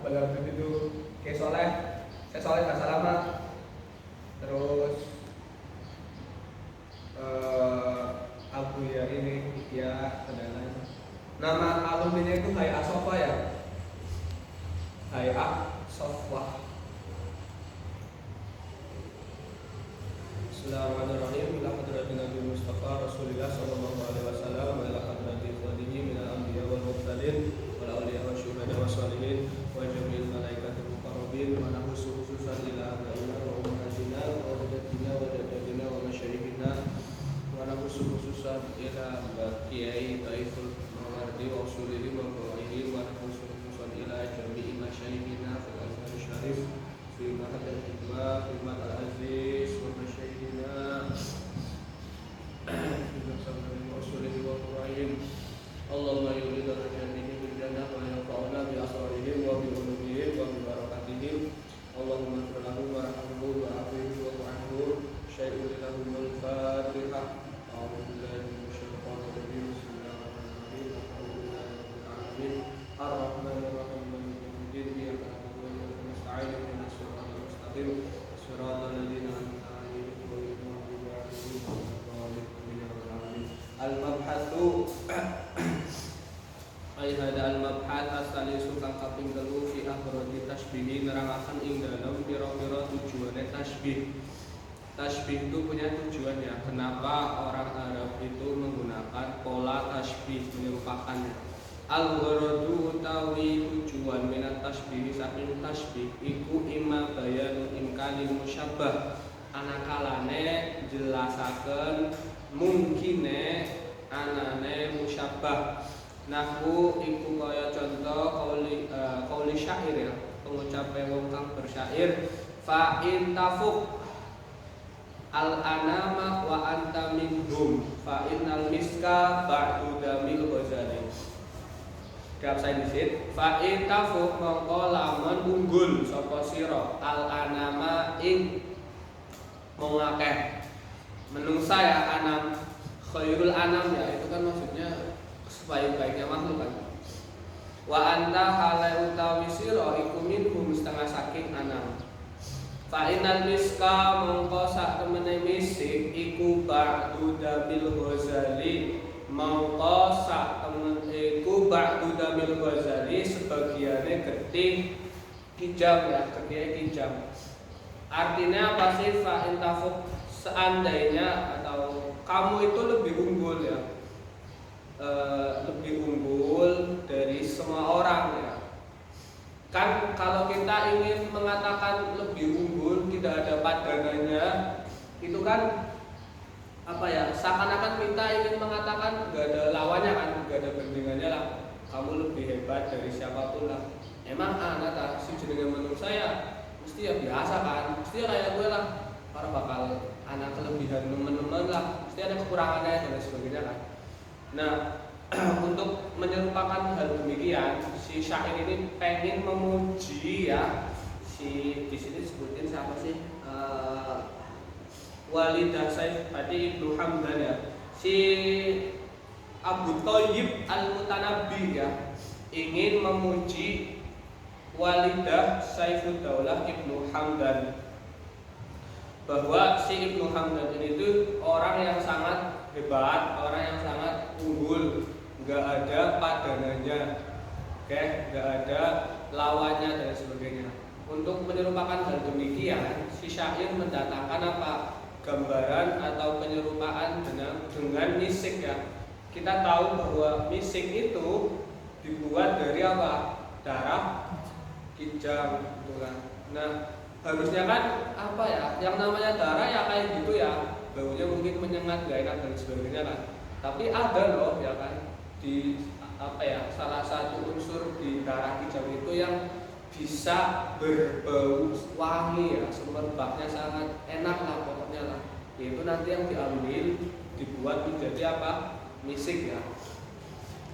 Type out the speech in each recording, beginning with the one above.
pada waktu itu saya soleh bahasa lama. Terus Abu ya ini ya kenalan. Nama alumninya itu Hayat Sofa ya. Hayat Sofa. Bismillahirrahmanirrahim. Ila hadratin Nabi Mustafa Rasulullah sallallahu alaihi wasallam wa ila hadratin ikhwanihi minal anbiya wal mursalin wal awliya wa syuhada wa sholihin wa jami'il malaikatil muqarrabin wa nahusu khususan ila abaina wa ummatina wa wadatina wa dadadina wa masyayikhina wa nahusu khususan ila kiai taiful mawardi wa usulihim wa qawaihi wa nahusu khususan ila jami'i masyayikhina fil azhar syarif fi mahad al-hikmah fi mahad al-aziz wa masyayikhina Allahumma yuridu rajanihi bil jannah wa yanfa'una bi asrarihim wa bi ulumihim wa bi barakatihim. Allahumma ighfir lahu warhamhu wa afihi wa anhu syai'un lahumul fatihah. A'udzu billahi minasy syaithanir rajim. Bismillahirrahmanirrahim. Alhamdulillahi rabbil alamin. Arrahmanir rahim. Maliki yaumiddin. Iyyaka na'budu wa iyyaka nasta'in. Ihdinas siratal mustaqim. Siratal ladzina an'amta 'alaihim ghairil maghdubi 'alaihim waladdallin. Al-mabhatsu hada al-mabhat as-salisu kang kaping 3 fi afrodi tasbih nerangaken ing dalem pira-pira tujuane tasbih. Tasbih itu punya tujuan ya. Kenapa orang Arab itu menggunakan pola tasbih menyerupakannya? Al-gharadu utawi tujuan minat tasbih saking tasbih iku imma bayanu imkanil musyabbah. Anakalane jelasaken mungkine anane musyabbah. Nahu iku kaya contoh qauli syair ya, pengucape wong kang bersyair fa in tafuk al anama wa anta minhum fa innal miska ba'du damil ghazali. Gap saya disit fa in tafuk mongko lamun unggul sapa sira al anama ing mongakeh menungsa ya anam khairul anam ya, itu kan maksudnya sebaik-baiknya makhluk kan. Wa anta halai utawi sira iku minhum setengah saking anam. Fa inal miska mongko sak temene misik iku ba'du dabil ghazali mongko sak temen iku ba'du dabil ghazali sebagiane getih kijam ya, getih kijam. Artinya apa sih fa intafuk, seandainya atau kamu itu lebih unggul ya, lebih unggul dari semua orang ya. Kan kalau kita ingin mengatakan lebih unggul tidak ada padanannya, itu kan apa ya, seakan-akan kita ingin mengatakan gak ada lawannya kan, gak ada bandingannya lah, kamu lebih hebat dari siapapun lah. Emang anak tak si jenenge menurut saya mesti ya biasa kan, mesti ya kayak gue lah, para bakal anak kelebihan teman-teman lah, mesti ada kekurangannya dan sebagainya kan. Nah, untuk menyerupakan hal demikian, si syair ini pengen memuji ya, si di sini sebutin siapa sih? Walidah Saif tadi Ibnu Hamdan ya, si Abu Thayyib Al-Mutanabbi ya, ingin memuji Walidah Saifuddaulah Ibnu Hamdan, bahwa si Ibnu Hamdan ini tuh orang yang sangat hebat, orang yang sangat unggul, nggak ada padanannya, oke, nggak ada lawannya dan sebagainya. Untuk menyerupakan hal demikian, si syair mendatangkan apa? Gambaran atau penyerupaan dengan misik ya. Kita tahu bahwa misik itu dibuat dari apa? Darah kijam, gitu kan. Nah, harusnya kan apa ya? Yang namanya darah ya kayak gitu ya. Baunya mungkin menyengat, gak enak dan sebagainya kan. Tapi ada loh ya kan, di apa ya, salah satu unsur di darah kijam itu yang bisa berbau wangi ya, semerbaknya sangat enak lah pokoknya lah. Itu nanti yang diambil dibuat menjadi apa? Misik ya.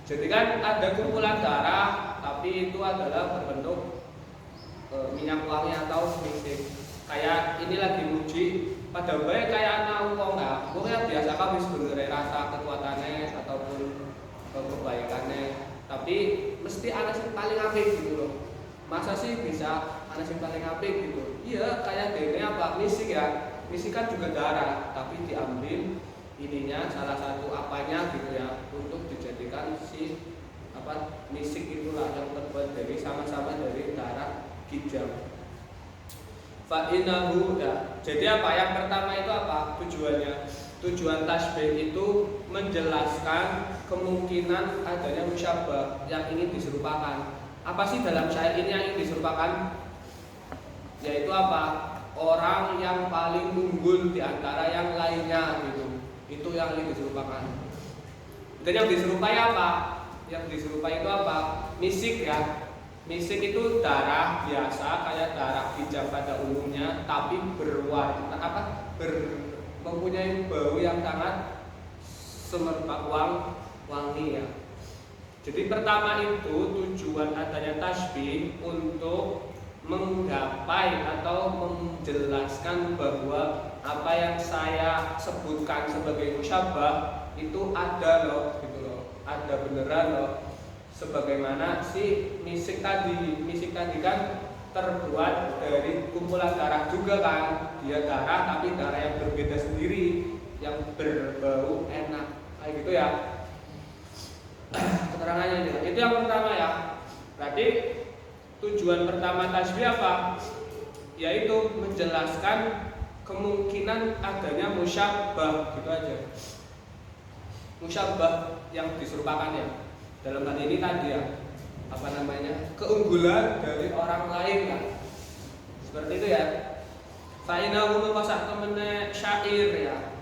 Jadi kan ada kumpulan darah, tapi itu adalah berbentuk minyak wangi atau misik. Kayak ini lagi muji pada baik kayak anak wong lah, pokoknya biasa kami sebenarnya rasa kekuatannya ataupun kebaikannya, tapi mesti ada yang paling apik gitu loh. Masa sih Indonesia anak yang paling apik gitu. Iya, kayak dene apa misik ya. Misik kan juga darah, tapi diambil ininya salah satu apanya gitu ya untuk dijadikan si apa misik itulah yang terbuat dari sama-sama dari darah kijang. Fa'inahu ya. Jadi apa yang pertama itu apa tujuannya? Tujuan tasbih itu menjelaskan kemungkinan adanya musyabbah yang ingin diserupakan. Apa sih dalam syair ini yang ingin diserupakan? Yaitu apa? Orang yang paling unggul di antara yang lainnya gitu. Itu yang ingin diserupakan. Dan yang diserupai apa? Yang diserupai itu apa? Misik ya. Misik itu darah biasa kayak darah kijang pada umumnya, tapi berwarna mempunyai bau yang sangat semerbak wangi ya. Jadi pertama itu tujuan adanya tasbih untuk menggapai atau menjelaskan bahwa apa yang saya sebutkan sebagai musyabbah itu ada loh, gitu loh, ada beneran loh. Sebagaimana si misik tadi kan terbuat dari kumpulan darah juga kan, dia darah tapi darah yang berbeda sendiri, yang berbau enak, kayak gitu ya. Keterangannya itu yang pertama ya. Berarti tujuan pertama tasbih apa? Yaitu menjelaskan kemungkinan adanya musyabbah, gitu aja. Musyabbah yang diserupakan ya. Dalam hal ini tadi ya, apa namanya, keunggulan dari orang lain kan, seperti itu ya. Fa'inahu masak temene syair ya.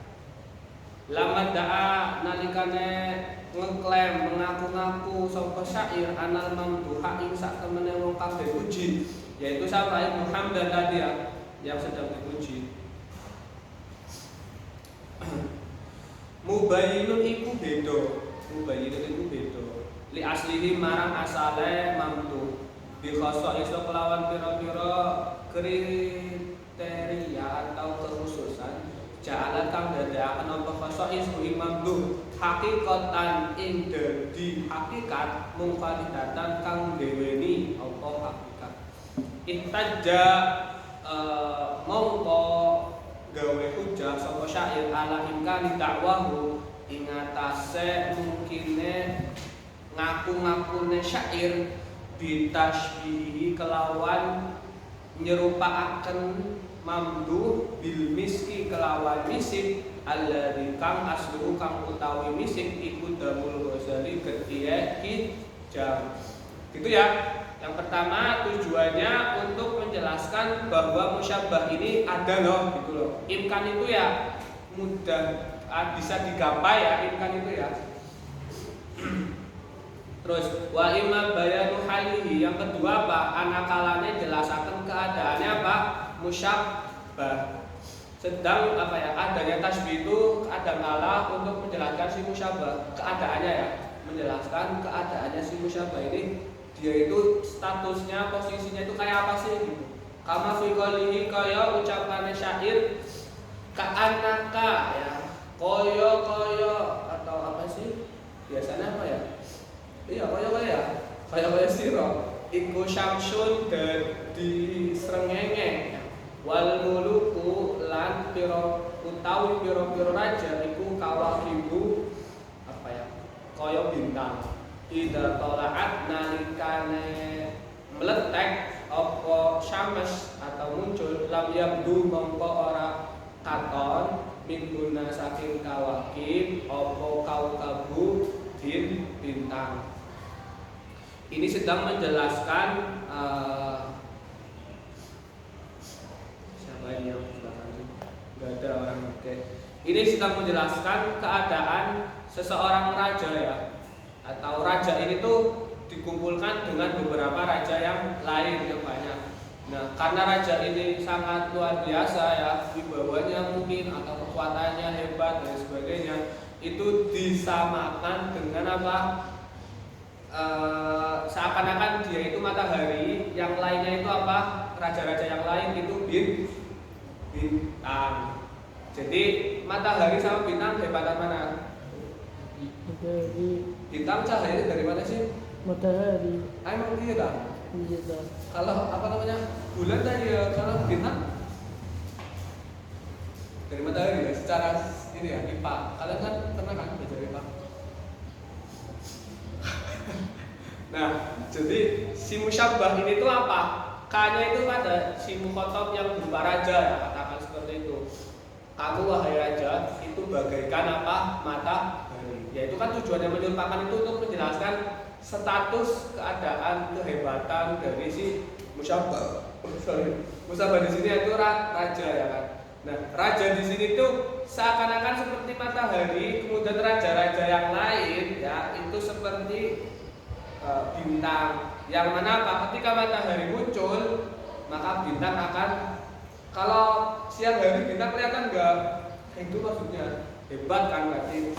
Lama da'a nalikane ngeklaim mengaku-ngaku sapa syair anal mamduha ing sak temene wong kang dipuji, yaitu siapa? Ibnu Hamdan tadi ya, yang sedang dipuji. Mubayyinun iku beda, mubayyinun iku beda. Li aslihi marang asale mamtu bi khassa iso kelawan pira-pira kriteria atau kekhususan ja'alat kang dadekaken apa khassa iso mamtu hakikatan ing dadi hakikat mungfalidatan kang deweni apa hakikat ihtajja mongko gawe hujah sapa syair ala imkani dakwahu ing atase mungkine ngaku-ngakune syair bitasbihi kelawan nyerupaaken mamdu bil miski kelawan misik alladzi kang asluhu kang utawi misik iku damul ghazali getihe kijang. Gitu ya. Yang pertama tujuannya untuk menjelaskan bahwa musyabbah ini ada loh, gitu loh. Imkan itu ya mudah bisa digapai ya, imkan itu ya. Terus wa imma bayanu halihi, yang kedua apa? Anakalane jelasaken keadaannya apa? Musyabbah. Sedang apa ya? Adanya tasbih itu kadang kala untuk menjelaskan si musyabbah, keadaannya ya. Menjelaskan keadaannya si musyabbah ini, dia itu statusnya, posisinya itu kayak apa sih gitu. Kama fi qalihi kaya ucapane syair ka'annaka ya. Koyo atau apa sih? Biasanya apa ya? Iya, kaya sira iku syamsun dadi srengenge wal muluku lan pira utawi pira-pira raja iku kawakibu apa ya, kaya bintang. Ida tolaat nalikane meletek apa syams atau muncul lam yabdu mongko ora katon mingguna saking kawakib apa kaukabu din bintang. Ini sedang menjelaskan siapa ini yang belakang? Gak ada orang. Oke. Ini sedang menjelaskan keadaan seseorang raja ya, atau raja ini tuh dikumpulkan dengan beberapa raja yang lain yang banyak. Nah, karena raja ini sangat luar biasa ya, wibawanya mungkin atau kekuatannya hebat dan sebagainya, itu disamakan dengan apa? Seakan-akan dia itu matahari, yang lainnya itu apa? Raja-raja yang lain itu bintang. Jadi matahari sama bintang hebatan mana? Matahari. Bintang cahayanya dari mana sih? Matahari. Emang iya kan? Gitu. Kalau apa namanya bulan tadi ya, kalau bintang dari matahari ya, secara ini ya IPA. Kalian kan pernah kan belajar IPA? Nah, jadi si musyabbah ini tuh apa? K-nya itu pada si mukhotob yang berupa raja ya, katakan seperti itu. Kamu wahai raja itu bagaikan apa? Matahari. Ya itu kan tujuannya menyerupakan itu untuk menjelaskan status keadaan kehebatan dari si musyabbah. Musyabbah di sini itu raja ya kan. Nah, raja di sini tuh seakan-akan seperti matahari, kemudian raja-raja yang lain ya itu seperti bintang. Yang mana apa? Ketika matahari muncul, maka bintang akan, kalau siang hari bintang kelihatan enggak? Itu maksudnya hebat kan berarti.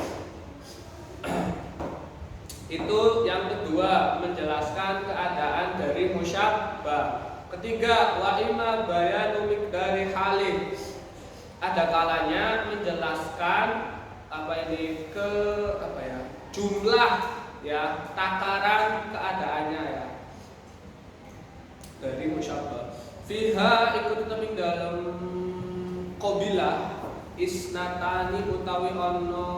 Itu yang kedua, menjelaskan keadaan dari musyabbah. Ketiga, wa imma bayanu miqdari halih. Ada kalanya menjelaskan jumlah ya, takaran keadaannya ya dari musyabbah. Fiha ikut teming dalam qabilah isnatani utawi ono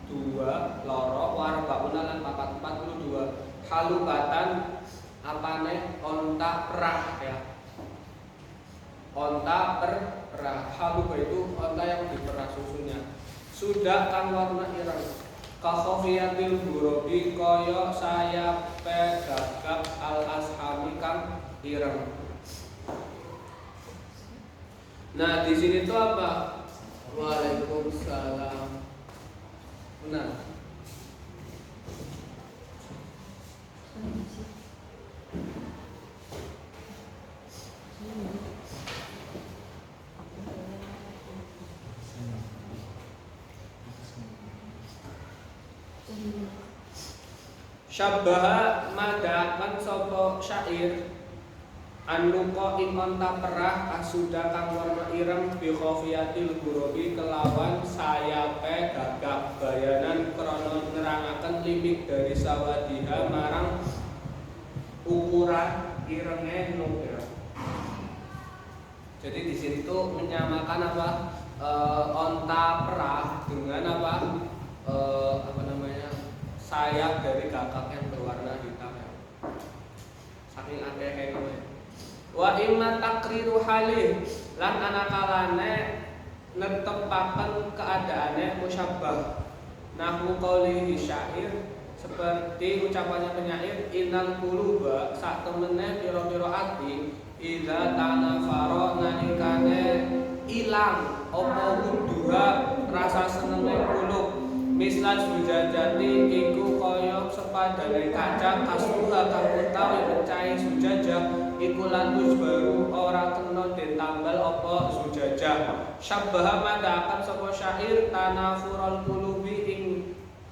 dua loro warbauna lan 42 halubatan apane onta perah ya. Onta perah, halubah itu onta yang diperah susunya. Sudah kang warna ireng. Kakhofiyatil burobi koyo sayape gagap al ashami kang ireng. Nah di sini tuh apa? Waalaikumsalam. Benar. Syabbaha madakan sapa syair anuqa ing onta perah asuda kang warna ireng bi khofiyatil gurobi kelawan sayape gagap bayanan krana nerangaken limit dari sawadiha marang ukuran irenge nubra. Jadi di sini tuh menyamakan apa? Onta perah dengan apa? Sayap dari gagak yang berwarna hitam ya. Saking akeh-akeh. Wa imma takriru halih lan anakalane netepaken keadaane musyabbah. Nahwu qaulihi syair, seperti ucapannya penyair, innal quluba sak temene pira-pira ati idza tanafara nalikane ilang apa wuduha rasa senenge kulub. Misal sujajati iku kaya sepadane kaca kasmuha kang utawi pecahe sujajah iku lan baru ora kena ditambal apa sujajah. Syabbaha madakan sapa syair tanafurul qulubi ing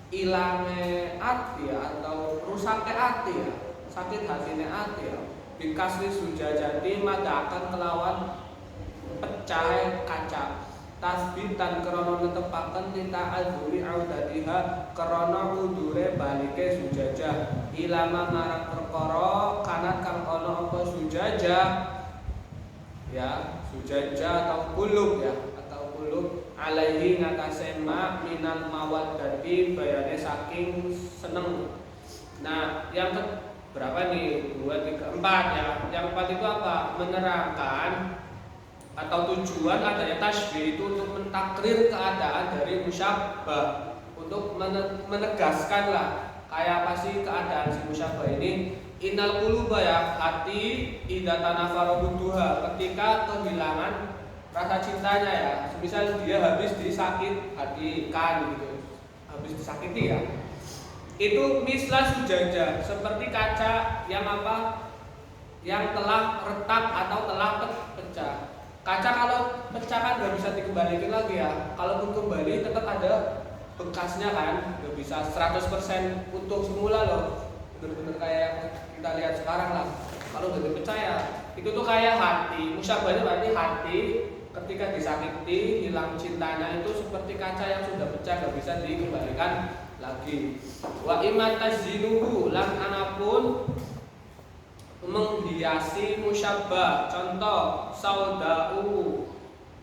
ilange ati atau rusake ati ya, sakit hatine ati ya. Bikasri sujajati madakan kelawan pecahe kaca. Tasbitan krana netepaken tita azuri audatiha krana udure balike sujajah ilama marang perkara kanat kang ana apa sujajah ya, sujajah atau kulub ya, atau kulub alaihi ngatasé ma minal mawaddati bayane saking seneng. Nah yang berapa nih? 2, 3, 4 ya. Yang 4 itu apa? Menerangkan atau tujuan adanya tasbih itu untuk mentakrir keadaan dari musyabbah, untuk menegaskan lah kayak apa sih keadaan si musyabbah ini. Innal quluba ya, hati idza tanafara buduha, ketika kehilangan rasa cintanya ya. Misal dia habis disakit hatikan gitu, habis disakiti ya, itu mislah sujajah, seperti kaca yang apa, yang telah retak atau telah pecah. Kaca kalau pecah kan nggak bisa dikembalikan lagi ya. Kalaupun kembali tetap ada bekasnya kan, nggak bisa 100% utuh semula loh. Bener-bener kayak yang kita lihat sekarang lah. Kalau nggak dipecah ya, itu tuh kayak hati. Musyabbahnya berarti hati ketika disakiti, hilang cintanya itu seperti kaca yang sudah pecah, nggak bisa dikembalikan lagi. Wa imma tazinuhu lan anapun menghiasi musyabbah. Contoh saudau,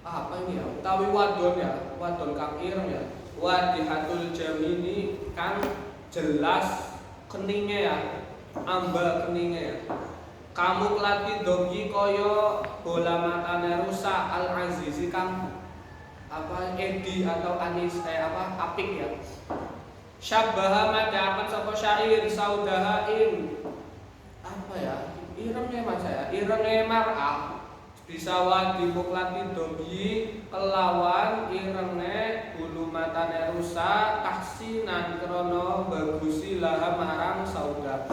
apa ini ya, utawi wadon ya, wadon kang ireng ya, wadihatul jamini kang jelas keninge ya, ambal keninge ya. Kamu kelati dogi koyo bola matane rusak al azizi kang apa edi atau anis apik ya. Syabbaha madakan sapa syair saudahain apa ya, irenge mas ya, irenge mar'ah bisa wadi buklati dogi kelawan irenge bulu matane rusak tahsinan krono bagusi laha marang sauda.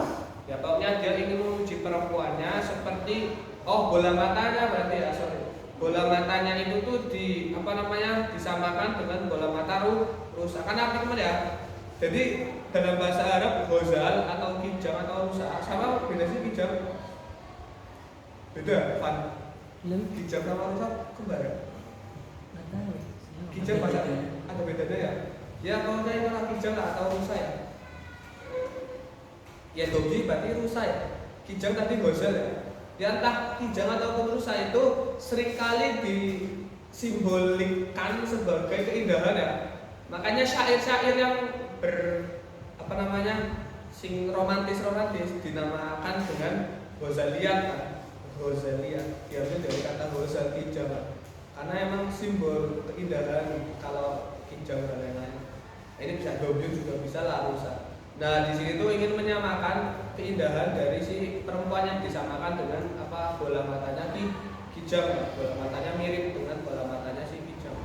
Ya pokoknya dia ingin memuji perempuannya seperti bola matanya berarti ya, sorry. Bola matanya itu tuh disamakan dengan bola mata rusak. Kan apa teman ya? Jadi dalam bahasa Arab ghazal atau kijang atau rusak sama beda sih kijang? Beda, Pan. Kijang sama rusak kembar ya? Kijang bahasa ada bedanya ya? Ya kalau saya itulah kijang atau rusak ya. Ya dogi berarti rusak ya. Kijang tadi ghazal ya. Ya entah kijang atau rusak itu seringkali disimbolkan sebagai keindahan ya. Makanya syair-syair yang sing romantis dinamakan dengan ghazaliyat kan. Ghazaliyat diambil dari kata ghazal kijang karena emang simbol keindahan kalau kijang dan lain-lain. Ini bisa dogi juga bisa lah rusak. Nah di sini tuh ingin menyamakan keindahan dari si perempuan yang disamakan dengan bola matanya kijang, bola matanya mirip dengan bola matanya si kijang.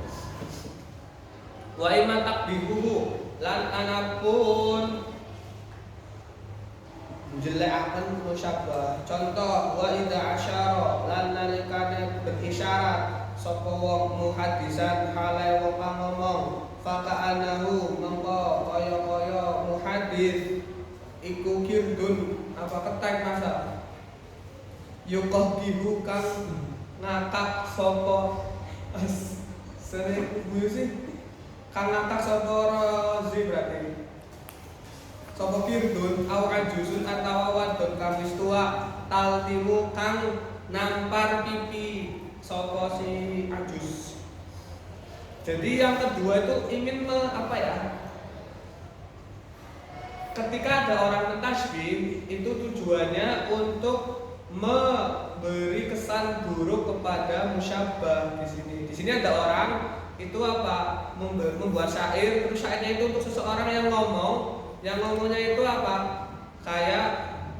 Wa iman takbihuhu lan anapun jelekaken musyabbah. Contoh wa idza asyara lan nalikane berisyarat sapa wong muhaddisan hale wong kang ngomong faka'anahu mengko kaya-kaya muhaddits iku kirdun ketek masa yuqaddihu kang ngakak sapa sering sih kang ngakak sapa razi berarti sapa kirdun au ajusun atawa wadon kang wis tuwa taltimu kang nampar pipi sapa si ajus. Jadi yang kedua itu ingin ketika ada orang mentasbih itu tujuannya untuk memberi kesan buruk kepada musyabbah di sini. Di sini ada orang itu membuat syair, terus syairnya itu untuk seseorang yang ngomong, yang ngomongnya itu kayak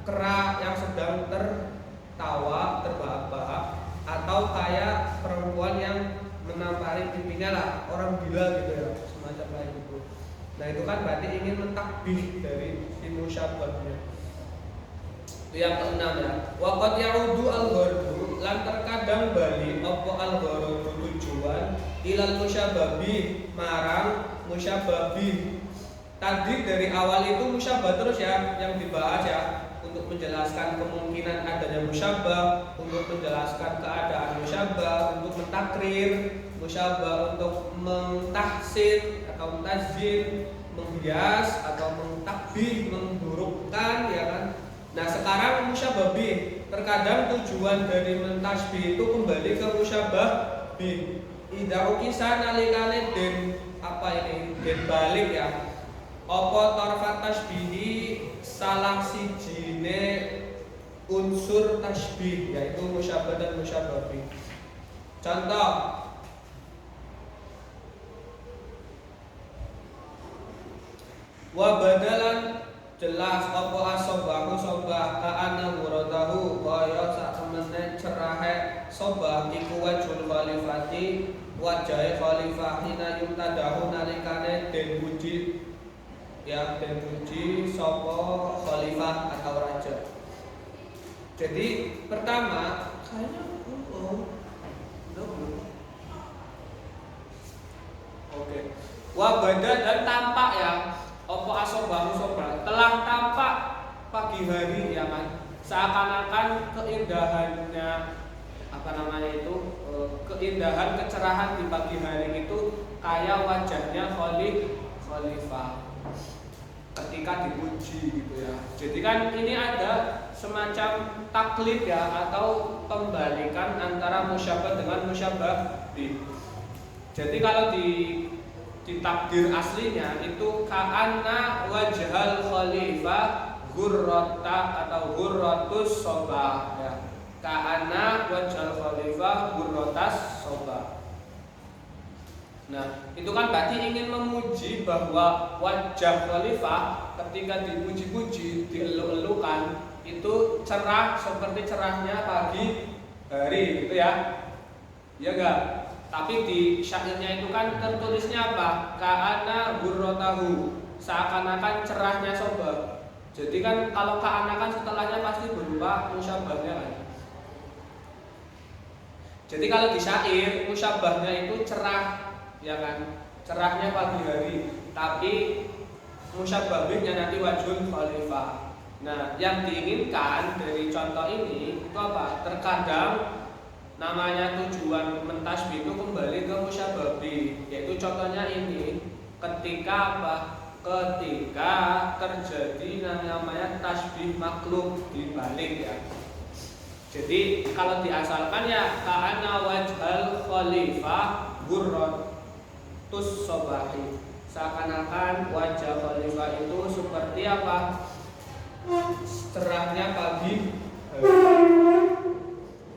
kera yang sedang tertawa, terbahak-bahak, atau kayak perempuan yang menampari pipinya lah, orang gila gitu ya, semacam kayak gitu. Nah itu kan berarti ingin mentakbih dari si musyabbahnya. Itu yang keenam ya. Waqad ya'udu al-ghardu lan terkadang bali apa al-ghardu tujuan ilal musyabbabi marang musyabbabi. Tadi dari awal itu musyabbah terus ya yang dibahas ya, untuk menjelaskan kemungkinan adanya musyabbah, untuk menjelaskan keadaan musyabbah, untuk mentakrir musyabbah, untuk mentahsin atau mentazin, menghias atau mentakbih, memburukkan ya kan. Nah sekarang musyabbah bi, terkadang tujuan dari mentasbih itu kembali ke musyabbah bi. Idza ukisa nalikane den den balik ya. Apa tarfat tasbihi salah sijine unsur tasbih yaitu musyabbah dan musyabbah bi. Contoh wa badalan jelas apa asobahu sobah ka'ana muradahu kaya sakmene cerahe sobah iku wajhul khalifati wajahe khalifah hina yumtadahu nalikane den puji ya, den puji sapa khalifah atau raja. Jadi pertama kayaknya oke. Wabada dan tampak ya. Apa asobahu sobah telah tampak pagi hari ya kan. Seakan-akan keindahannya keindahan kecerahan di pagi hari itu kayak wajahnya khalifah ketika dipuji gitu ya. Jadi kan ini ada semacam taklid ya, atau pembalikan antara musyabbah dengan musyabbah bih. Jadi kalau di takdir aslinya itu ka'anna wajhal khalifah ghurrata atau ghurratus sobah ya. Ka'anna wajhal khalifah ghurratas sobah. Nah, itu kan berarti ingin memuji bahwa wajah khalifah ketika dipuji-puji, dielu-elukan itu cerah seperti cerahnya pagi hari gitu ya. Iya enggak? Tapi di syairnya itu kan tertulisnya apa? Ka'ana ghurratahu, seakan-akan cerahnya sobah. Jadi kan kalau ka'ana kan setelahnya pasti berupa musyabbahnya kan. Jadi kalau di syair musyabbahnya itu cerah, ya kan, cerahnya pagi hari, tapi musyabbahnya nanti wajhul khalifah. Nah, yang diinginkan dari contoh ini itu apa? Terkadang namanya tujuan mentasbih itu kembali ke musyabbah bih, yaitu contohnya ini, ketika apa? Ketika terjadi namanya tasbih maklub dibalik ya. Jadi kalau diasalkan ya ka'ana wajhal khalifah ghurratus sobahi, seakan-akan wajah khalifah itu seperti apa? Cerahnya pagi.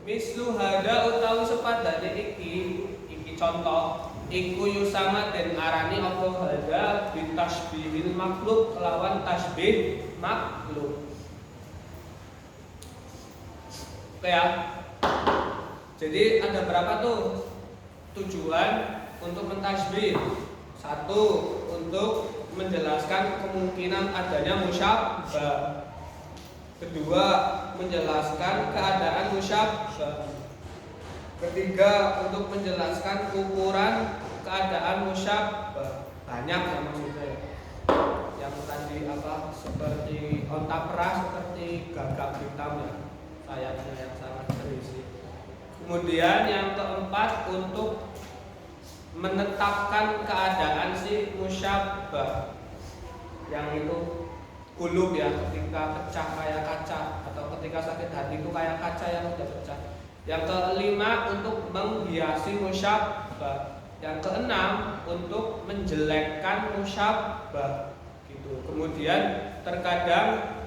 Mislu hada utawi sepadane iki contoh iku yusama den arani apa hada bitasbihil maklub kelawan tasbih maklub. Oke ya. Jadi ada berapa tuh tujuan untuk mentasbih? Satu, untuk menjelaskan kemungkinan adanya musyabbah. Kedua, menjelaskan keadaan musyabbah. Ketiga, untuk menjelaskan ukuran keadaan musyabbah. Banyak ya maksudnya. Yang tadi apa? Seperti onta perah, seperti gagak hitam ya. Sayapnya yang sangat berisi. Kemudian yang keempat, untuk menetapkan keadaan si musyabbah, yang itu kulub ya, ketika pecah kayak kaca, atau ketika sakit hati itu kayak kaca yang sudah pecah. Yang kelima, untuk menghiasi musyabbah. Yang keenam, untuk menjelekkan musyabbah gitu. Kemudian terkadang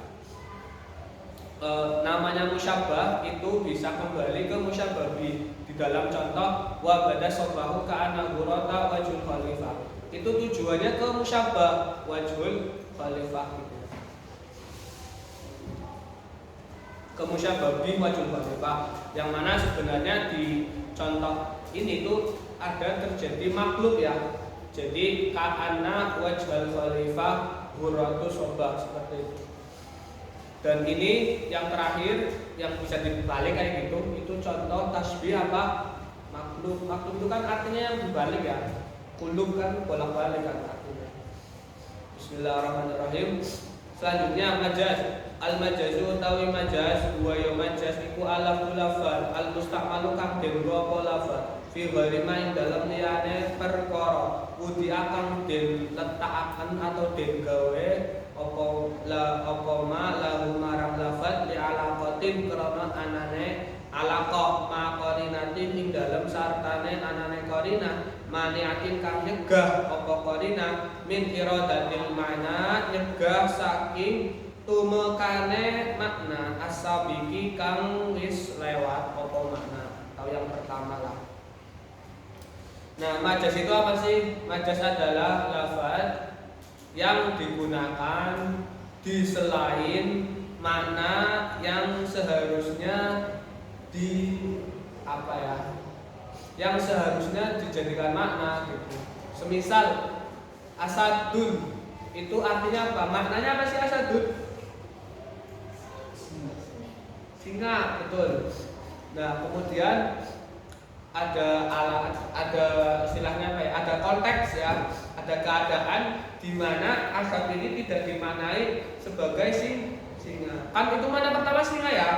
namanya musyabbah itu bisa kembali ke musyabbah bih. Di dalam contoh wa bada sobahu ka'ana ghurrata wajhul khalifah, itu tujuannya ke musyabbah wajhul khalifah gitu. Ke musyabbah bih wajhul khalifah, yang mana sebenarnya di contoh ini tuh ada terjadi maklub ya. Jadi ka'ana wajhul khalifah ghurratus sobah seperti itu. Dan ini yang terakhir yang bisa dibalik kayak gitu, itu contoh tasbih apa? Maklub. Maklub itu kan artinya yang dibalik ya. Kulub kan bolak-balik kan artinya. Bismillahirrahmanirrahim. Selanjutnya majaz. Al-majazu utawi majaz wa ya majaz iku alaful lafal al-musta'malu kang den apa lafal fi ghairi ma ing dalem liyane perkara udi akang den letakaken atau den gawe apa ma lahu marang lafal li alaqatin krana anane alaqah ma qarinatin ing dalem sartane anane qarina maniatin kang nyegah apa qarina min iradatil ma'na nyegah saking tumekane makna asabiki kang wis lewat apa makna atau yang pertama lah. Nah, majaz itu apa sih? Majaz adalah lafaz yang digunakan di selain makna yang seharusnya yang seharusnya dijadikan makna gitu. Semisal asadun itu artinya apa? Maknanya apa sih asadun? Singa, betul. Nah, kemudian ada istilahnya apa ya? Ada konteks ya, ada keadaan di mana asad ini tidak dimaknai sebagai singa. Kan itu mana pertama singa ya?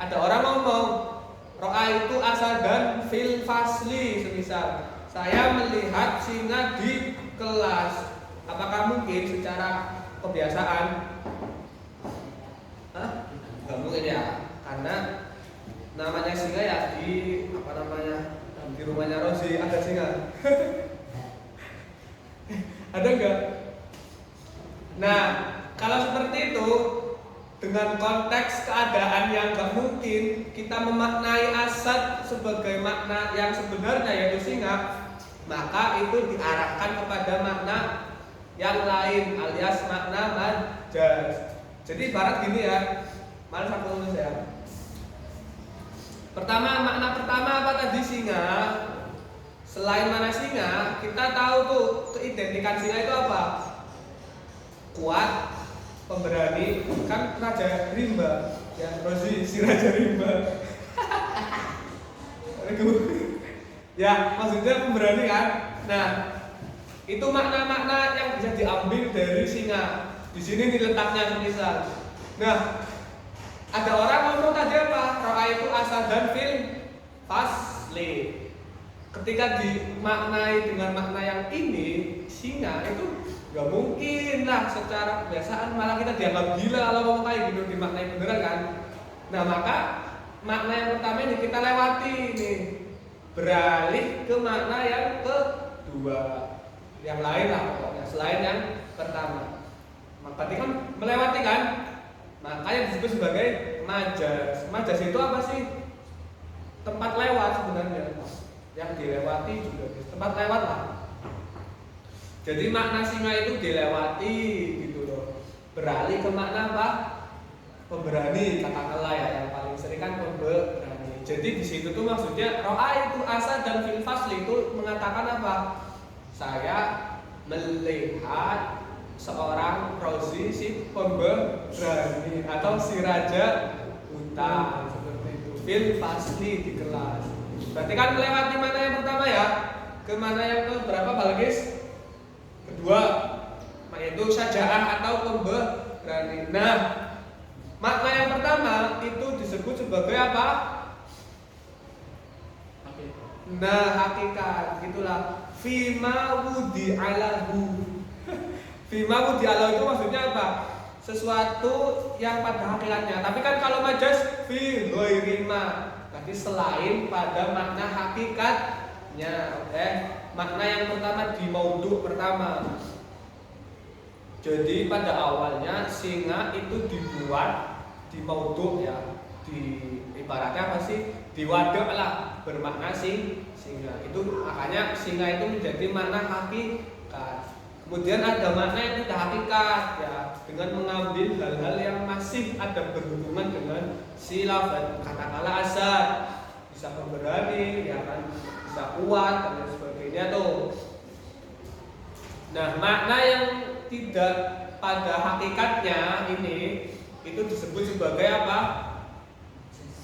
Ada orang ngomong, ro'a itu asadan fil fasli, semisal saya melihat singa di kelas. Apakah mungkin secara kebiasaan? Hah? ya, karena namanya singa ya di di rumahnya Rozi ada singa. Ada enggak? Nah, kalau seperti itu dengan konteks keadaan yang nggak mungkin kita memaknai asad sebagai makna yang sebenarnya yaitu singa, maka itu diarahkan kepada makna yang lain alias makna majaz. Jadi ibarat gini ya, mari aku tulis ya. Makna pertama apa tadi? Singa. Selain mana singa, kita tahu tuh keidentikan singa itu apa? Kuat, pemberani, kan raja rimba ya, Rozi si raja rimba. Ya, maksudnya pemberani kan. Nah, itu makna-makna yang bisa diambil dari singa. Di sini nih letaknya semisal. Nah, ada orang ngomong tadi apa? Ro'a itu asal dan fil fasli. Ketika dimaknai dengan makna yang ini, singa itu gak mungkin lah secara kebiasaan, malah kita dianggap gila kalau ngomong kayak gitu dimaknai beneran kan. Nah, maka makna yang pertama ini kita lewati nih, beralih ke makna yang kedua, yang lain lah pokoknya selain yang pertama. Maka ketika melewati kan, makanya disebut sebagai majaz. Majaz itu apa sih? Tempat lewat sebenarnya, yang dilewati juga tempat lewat lah. Jadi makna singa itu dilewati gitu loh. Beralih ke makna apa? Pemberani, katakanlah ya, yang paling sering kan pemberani. Jadi di situ tuh maksudnya ro'a itu asal dan fil fasli itu mengatakan apa? Saya melihat seorang Rozi si pemberani atau si raja unta seperti itu. Fil fasli di kelas. Berarti kan melewati mana yang pertama ya? Ke mana yang ke berapa Balkis? Kedua, yaitu syaja'ah atau pemberani. Nah, makna yang pertama itu disebut sebagai apa? Nah, hakikat. Itulah fima wudi'alahu. Fima wudi'alahu itu maksudnya apa? Sesuatu yang pada hakikatnya. Tapi kan kalau majaz fi ghairi ma, berarti selain pada makna hakikatnya. Oke. Makna yang pertama di maudhu pertama. Jadi pada awalnya singa itu dibuat di maudhu ya, di ibaratnya apa sih? Di wadah lah, bermakna singa. Itu makanya singa itu menjadi makna hakikat. Kemudian ada makna yang tidak hakikat ya, dengan mengambil hal-hal yang masih ada berhubungan dengan si lafaz. Katakanlah asad, bisa pemberani ya kan, bisa kuat dan lain sebagainya tuh. Nah, makna yang tidak pada hakikatnya ini itu disebut sebagai apa?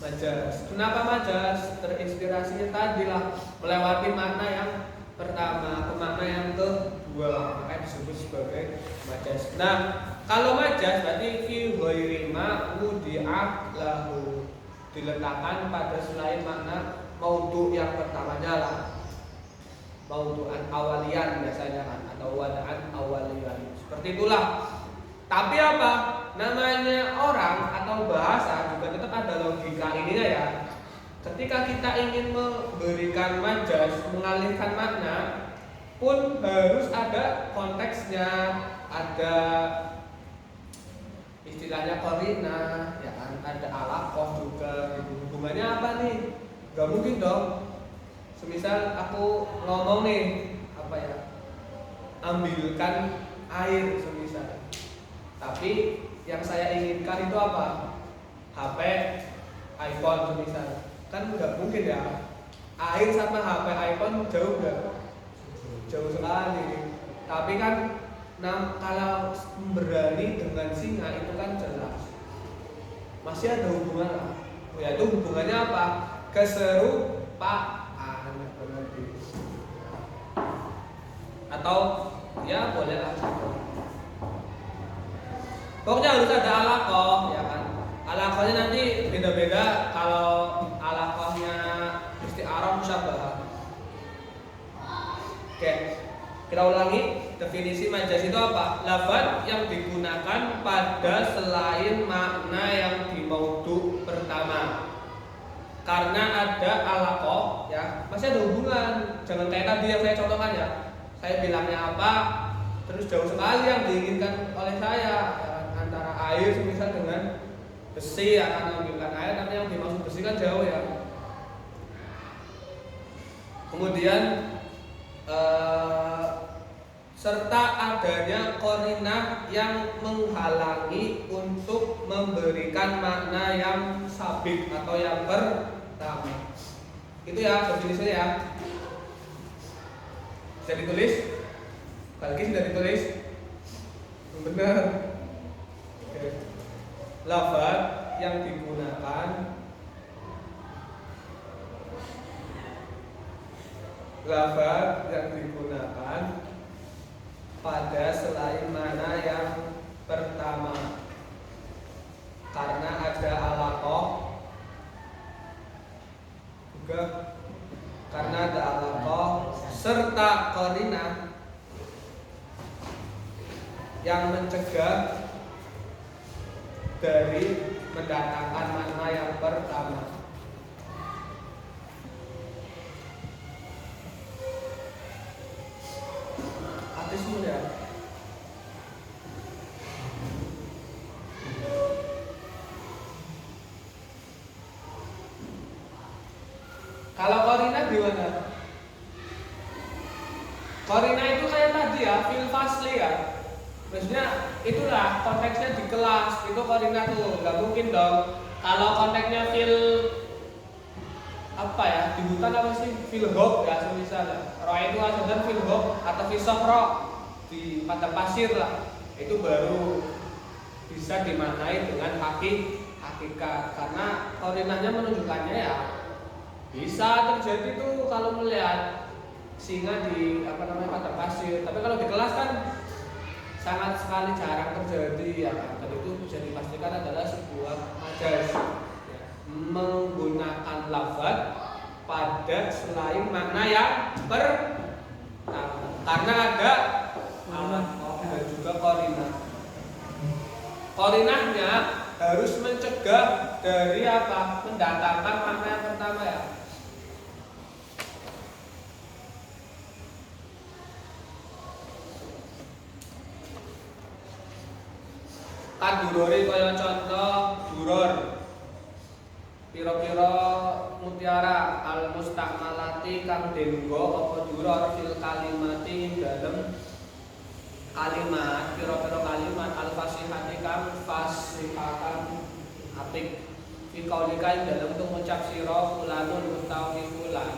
Majaz. Kenapa majaz? Terinspirasinya tadi lah melewati makna yang pertama ke makna yang kedua, maka disebut sebagai majaz. Nah, kalau majaz berarti fi ghairi ma wudi'a lahu, diletakkan pada selain makna maudhu yang pertamanya lah. Maudhu'an awalian biasanya kan, atau wada'an awalian. Seperti itulah. Tapi apa? Namanya orang atau bahasa juga tetap ada logika ininya ya. Ketika kita ingin memberikan majaz, mengalihkan makna, pun harus ada konteksnya, ada istilahnya qarina, ya kan, ada alaqah juga. Hubungannya apa nih? Gak mungkin dong. Semisal aku ngomong nih, apa ya? Ambilkan air semisal. Tapi yang saya inginkan itu apa? HP, iPhone semisal. Kan nggak mungkin ya. Air sama HP, iPhone jauh nggak? Jauh sekali. Tapi kan kalau berani dengan singa itu kan jelas. Masih ada hubungan lah. Yaitu hubungannya apa? Keserupaan berarti. Atau ya boleh lah. Pokoknya harus ada alaqah ya kan. Alaqahnya nanti beda-beda. Kalau alaqahnya isti'arah musyabahah. Oke, kita ulangi definisi majaz itu apa? Lafaz yang digunakan pada selain makna yang dimaudhu karena ada alaqah ya, masih ada hubungan. Jangan kayak tadi yang saya contohkan ya. Saya bilangnya apa, terus jauh sekali yang diinginkan oleh saya ya, antara air semisal dengan besi akan mengambilkan air, tapi yang dimaksud besi kan jauh ya. Kemudian serta adanya qarinah yang menghalangi untuk memberikan makna yang sabit atau yang pertama. Itu ya definisinya ya. Bisa ditulis? Bagi sudah ditulis? Benar. Oke. Lafaz yang digunakan pada selain mana yang pertama karena ada alaqah juga karena ada alaqah serta qarinah yang mencegah dari mendatangkan makna yang pertama. Artismu ya. Kalau qarinah gimana? Qarinah itu kayak tadi ya, fil fasli ya. Maksudnya itulah konteksnya di kelas itu qarinah tuh, nggak mungkin dong. Kalau konteksnya fil apa ya, di hutan apa sih, fil hop ya misalnya. Roh itu asadan fil hop atau fil sofro di padang pasir lah. Itu baru bisa dimaknai dengan hakikat karena qarinahnya menunjukkannya ya bisa terjadi tuh kalau melihat singa di padang pasir. Tapi kalau di kelas kan sangat sekali jarang terjadi ya kan. Dan itu bisa dipastikan adalah sebuah majaz ya, menggunakan lafaz pada selain makna yang karena ada alaqah dan juga qarinah. Qarinahnya harus mencegah dari apa? Mendatangkan makna yang pertama ya. Kadurori kaya contoh duror piro-piro mutiara al mustakmalati kang denggo apa duror fil kalimati dalam kalimat piro-piro kalimat al fasihati kang fasihakan apik fi qaulika dalam tu ngucap sira fulanun utawi fulan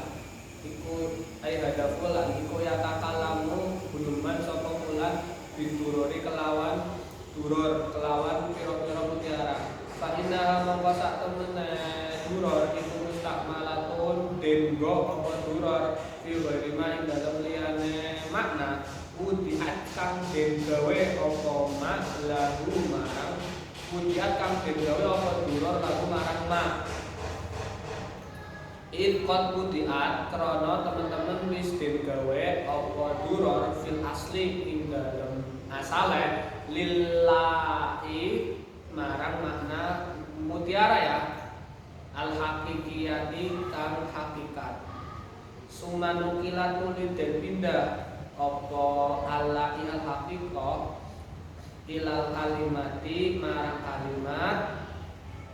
iku ai hada fulan iku ya takalamu gunuman sapa fulan bidurori kelawan duror kelawan piro-piro mutiara. Fa inna mongko sak temene duror iku mustakmalatun denggo apa duror fi barima ing dalem liyane makna udiat kang den gawe apa mak lahu marang udiat kang den gawe apa duror lahu marang mak. Ikot udiat krana teman-teman wis den gawe apa duror fil asli ing dalem asale lillahi marang makna mutiara ya al hakikiyati kang hakikat sumanukilan tulid dan pindah apa allahi al haqiqah ilal kalimati marang kalimat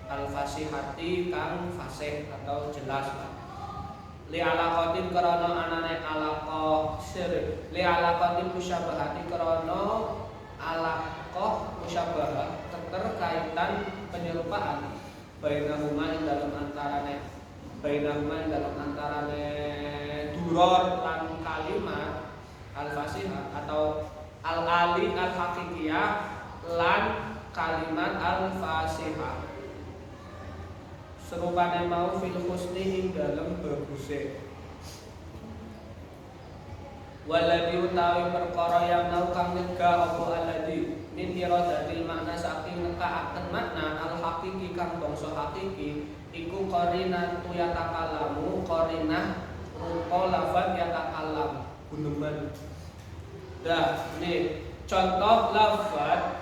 al fasihati kang fasih atau jelas lah. Li alaqatin karana anane alaqah sir li alaqatin musyabahati karana alaqah musyabahah keterkaitan penyerupaan bainahuma ing dalam antarane duror lan kalimat al fasihah atau al ali al haqiqiyah lan kalimat al fasihah serupane mau fil husni ing dalam baguse. Waladi utawi perkara yang nau kang nyegah apa aladi min iradatil makna saking nekaaken makna al haqiqi kang bangsa hakiki iku qarinah tu yatakalamu qarinah rupa lafaz yatakalam guneman. Dah nih contoh lafaz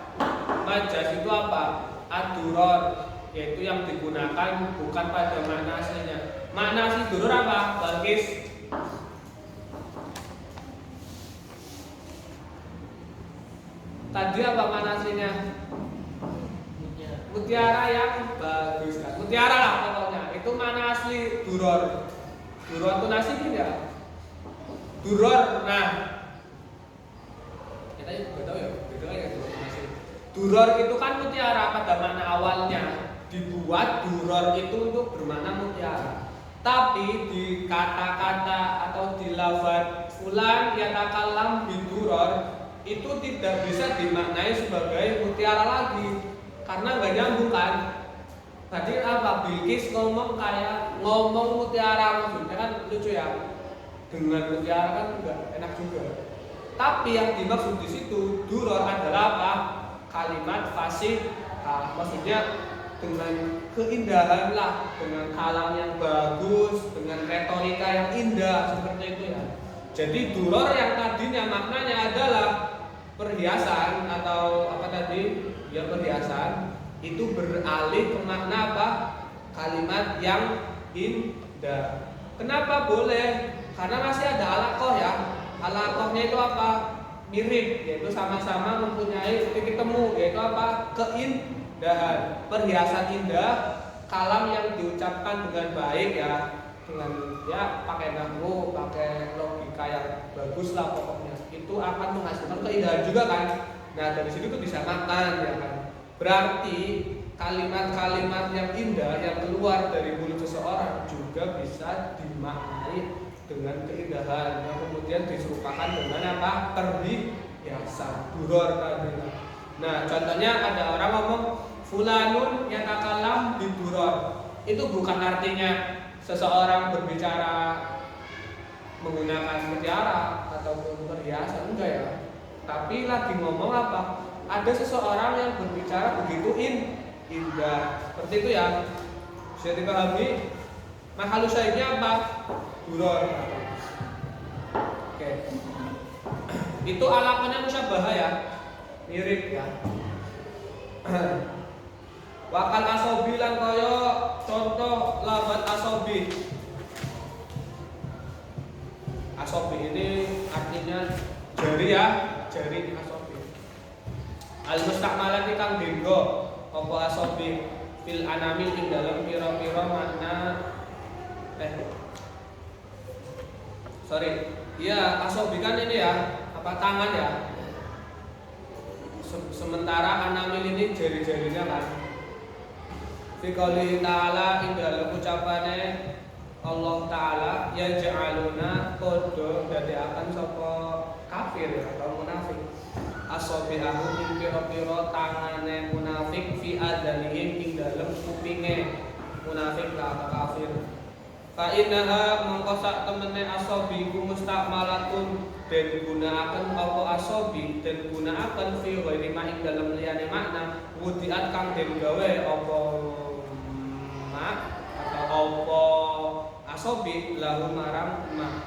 majaz itu apa? Aduror, yaitu yang digunakan bukan pada makna aslinya. Makna asli durur apa? Balkis. Tadi apa makna aslinya? Mutiara yang bagus kan. Mutiara lah pokoknya. Itu makna asli duror. Duror itu nasibin ya. Duror. Nah, kita juga tahu ya. Beda ya duror nasib. Duror itu kan mutiara pada makna awalnya. Dibuat duror itu untuk bermakna mutiara. Tapi di kata-kata atau di lafaz fulan yatakalam biduror itu tidak bisa dimaknai sebagai mutiara lagi karena nggak nyambung kan. Tadi apa? Bilqis ngomong kayak ngomong mutiara, maksudnya kan lucu ya. Dengan mutiara kan nggak enak juga. Tapi yang dimaksud di situ duror adalah apa? Kalimat fasih, maksudnya dengan keindahan lah, dengan kalam yang bagus, dengan retorika yang indah seperti itu ya. Jadi duror yang tadinya maknanya adalah perhiasan atau apa tadi? Ya perhiasan itu beralih ke makna apa? Kalimat yang indah. Kenapa boleh? Karena masih ada alakoh ya. Alakohnya itu apa? Mirip, yaitu sama-sama mempunyai titik temu, yaitu apa? Keindahan, perhiasan indah, kalam yang diucapkan dengan baik ya, dengan ya pakai nahwu, pakai logika yang bagus lah pokoknya. Itu akan menghasilkan keindahan juga kan. Nah dari situ tuh bisa makan ya kan. Berarti kalimat-kalimat yang indah yang keluar dari mulut seseorang juga bisa dimaknai dengan keindahan yang kemudian diserupakan dengan apa? Perhiasan, duror tadi. Nah contohnya ada orang ngomong fulanun yatakalam biduror. Itu bukan artinya seseorang berbicara menggunakan mutiara ataupun perhiasan, enggak ya. Tapi lagi ngomong apa? Ada seseorang yang berbicara begitu indah. Seperti itu ya. Bisa dipahami? Nah halus lainnya apa? Duror. Oke. Itu alamannya musyabahah ya. Mirip ya. Wakal asobi lan kaya contoh lafaz asobi. Asobi ini artinya jari ya, jari asobi. Al mustakmalan kang denggo apa asobi fil anamil ing dalam pira-pira makna Iya, asobi kan ini ya, apa tangan ya. Sementara anamil ini jari-jarinya kan. Fi qouli ta'ala ing dalam ucapane Allah Ta'ala yaj'aluna kodo dadekaken sapa kafir atau munafik asabi'ahum ing pira-pira tangane munafik fi adanihim ing dalem kupinge munafik atau kafir. Fa innaha mongko sak temene asabi ku mustakmalatun den gunakaken apa asabi den gunakaken fi ghairi ma ing dalem liyane makna wudiat kang den gawe apa atau apa asobi lahu marang ma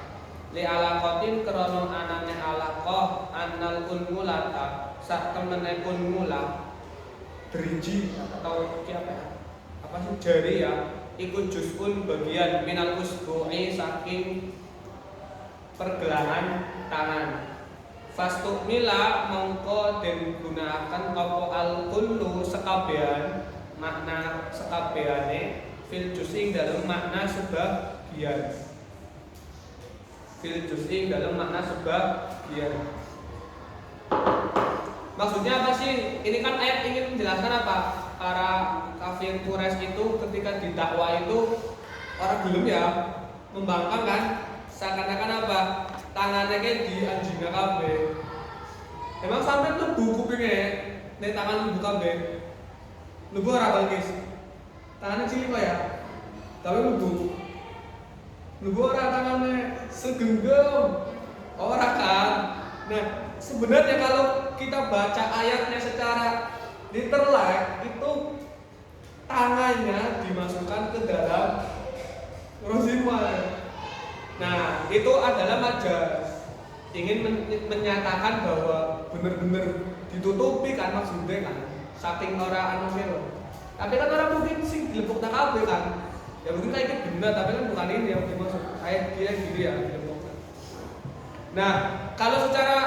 li alaqatin krana anane alaqah annal unmulata sak temene unmula driji atau apa sih jari ya iku juz'un bagian minal usbu'i saking pergelangan tangan fastukmila mongko den gunakan apa al-kullu sekabehan makna sekabehane fil juz'ing dalam makna sebagian. Fil juz'ing dalam makna sebagian. Maksudnya apa sih? Ini kan ayat ingin menjelaskan apa? Para kafir Quraisy itu ketika didakwa itu orang belum ya membangkang kan? Seakan-akan apa? Tangannya kayak di anjingnya kabeh. Emang sampai tuh buku pinggirnya, nih tangan buku kabeh. Lubu ora Balqis. Tangannya cilik kok ya. Tapi lubu. Lubu ora tangannya segenggam. Ora kan. Nah, sebenarnya kalau kita baca ayatnya secara literal itu tangannya dimasukkan ke dalam rozimah. Nah, itu adalah majas. Ingin menyatakan bahwa benar-benar ditutupi kan maksudnya kan. Saking ora anu film. Tapi kan orang mungkin sing dilepuk tak kabeh kan. Ya mungkin kayak gitu benar, tapi kan bukan ini yang dimaksud. Kayak dia gini ya. Nah, kalau secara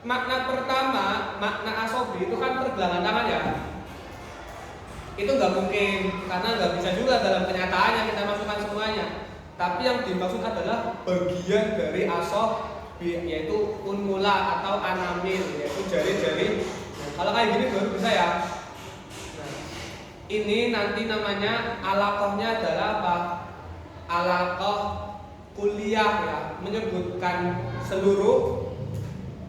makna pertama, makna asobi itu kan pergelangan tangan ya. Itu nggak mungkin, karena nggak bisa juga dalam kenyataannya kita masukkan semuanya. Tapi yang dimaksud adalah bagian dari asobi, yaitu unmula atau anamil, yaitu jari-jari. Nah, kalau kayak gini baru bisa ya. Nah, ini nanti namanya alakohnya adalah apa? Alakoh kuliah ya, menyebutkan seluruh,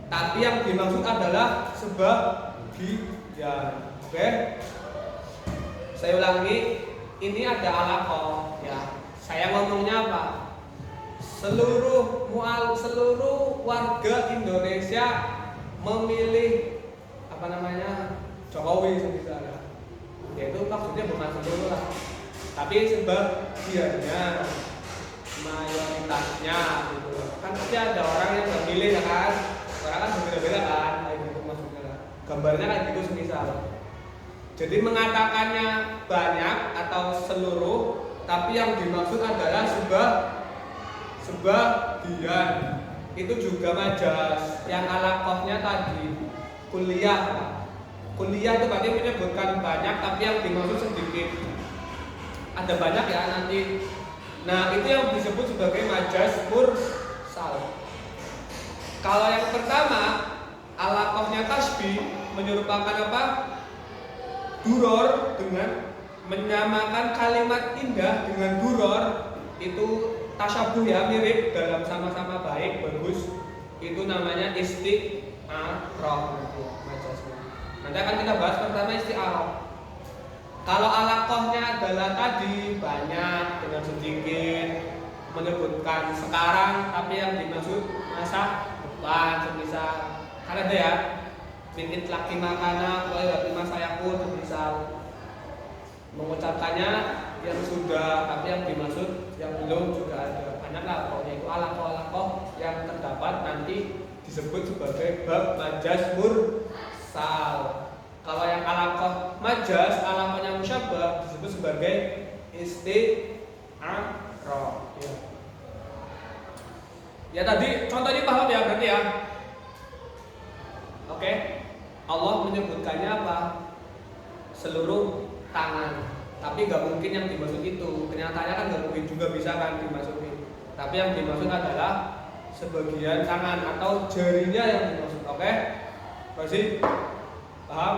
tapi yang dimaksud adalah sebagian. Oke? Saya ulangi, ini ada alakoh ya. Saya ngomongnya apa? Seluruh warga Indonesia memilih apa namanya? Jokowi misalnya. Yaitu maksudnya bukan seluruh lah, tapi sebagiannya, mayoritasnya gitu. Kan pasti ada orang yang terpilih ya kan? Orang kan berbeda-beda kan, kayak gitu maksudnya. Gambarnya kayak gitu semisal. Jadi mengatakannya banyak atau seluruh, tapi yang dimaksud adalah sebagian. Itu juga majas. Yang alakohnya tadi kuliah. Kuliah itu berarti menyebutkan banyak, tapi yang dimaksud sedikit. Ada banyak ya nanti. Nah, itu yang disebut sebagai majas mursal. Kalau yang pertama, alakohnya tasbih menyerupakan apa? Duror, dengan menyamakan kalimat indah dengan duror, itu tasyabuh ya, mirip dalam sama-sama baik, bagus. Itu namanya isti'arah majasnya. Nanti akan kita bahas pertama isti'arah. Kalau alakohnya adalah tadi banyak dengan sedikit, menyebutkan sekarang, tapi yang dimaksud masa depan, semisal kan ada ya, min itlaqi makana wa masa yakun, semisal mengucapkannya yang sudah, tapi yang dimaksud yang belum juga ada. Banyaklah pokoknya itu alakoh-alakoh yang terdapat nanti disebut sebagai bab majas mursal. Kalau yang alakoh majas, alakohnya musyabbah disebut sebagai isti'arah. Ya tadi contohnya paham ya berarti ya. Oke. Allah menyebutkannya apa? Seluruh tangan. Tapi nggak mungkin yang dimaksud itu. Kenyataannya kan nggak mungkin juga bisa kan dimasukin. Tapi yang dimaksud adalah sebagian tangan atau jarinya yang dimaksud. Oke? Masih paham?